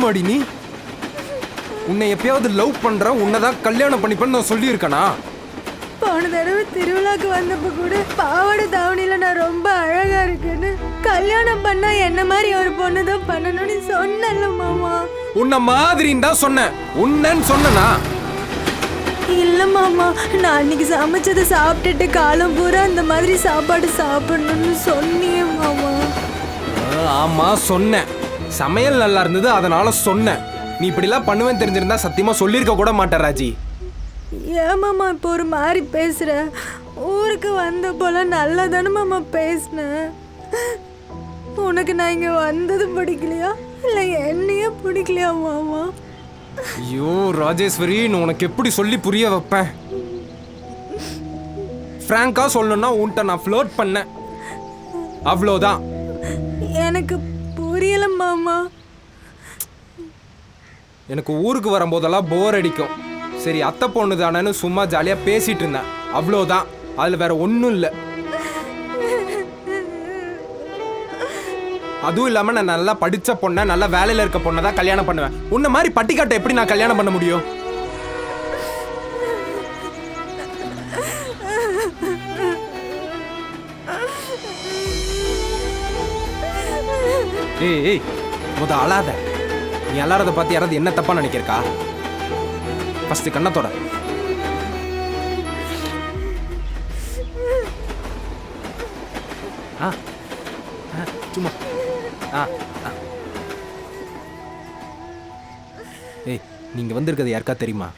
நிஜமாடி நீ? உன்னை எப்பயாவது லவ் பண்ற, உன்னதான் கல்யாணம் பண்ணிப்பேன்னு நான் சொல்லியிருக்கேனா? போன தடவை திருவிழாக்கு வந்தப்ப கூட பாவாடை தாவணியில நான் ரொம்ப அழகா இருக்குன்னு கல்யாணம் பண்ணா என்ன மாதிரி ஒரு பொண்ணு தான் பண்ணணும்னு சொன்னல மாமா. உன்ன மாதிரின்னு தான் சொன்னேன். உன்னன்னு சொன்னனா? இல்ல மாமா, நான் அன்னைக்கு சமைச்சதை சாப்பிட்டுட்டு காலம் பூரா அந்த மாதிரி சாப்பாடு சாப்பிடணும்னு சொன்னியே மாமா. ஆமா சொன்னேன். சமையல் நல்லா இருந்தது அதனால சொன்னேன். நீ இப்படிலாம் பண்ணுவேன்னு தெரிஞ்சிருந்தா சத்தியமா சொல்லியிருக்க கூட மாட்டேன் ராஜி. ஏன் மாமா இப்போ ஒரு மாதிரி பேசுற? ஊருக்கு வந்த போல நல்லா தானே மாமா பேசினேன். உனக்கு நான் இங்க வந்தது பிடிக்கலையா இல்லை என்னையே பிடிக்கலையா மாமா? ஐயோ ராஜேஸ்வரி, நான் உனக்கு எப்படி சொல்லி புரிய வைப்பேன்? ஃப்ராங்கா சொல்லணும்னா உன்கிட்ட நான் ஃப்ளர்ட் பண்ணேன், அவ்வளோதான். எனக்கு புரியல மாமா. எனக்கு ஊருக்கு வரும்போதெல்லாம் போர் அடிக்கும். சரி அத்தை பொண்ணு தானேன்னு சும்மா ஜாலியாக பேசிட்டு இருந்தேன், அவ்வளோதான். அதில் வேற ஒன்றும் இல்லை. அதுவும் இல்லாமல் நான் நல்லா படித்த பொண்ணை, நல்லா வேலையில் இருக்க பொண்ணை தான் கல்யாணம் பண்ணுவேன். உன்ன மாதிரி பட்டிக்காட்டை எப்படி நான் கல்யாணம் பண்ண முடியும்? ஏய் ஏய், அழாத. நீ அழாறத பார்த்து யாராவது என்ன தப்பா நினைக்கிறக்கா? ஃபர்ஸ்ட் கண்ணத்தோட. சும்மா. ஏய், நீங்க வந்திருக்கிறது யாருக்கா தெரியுமா?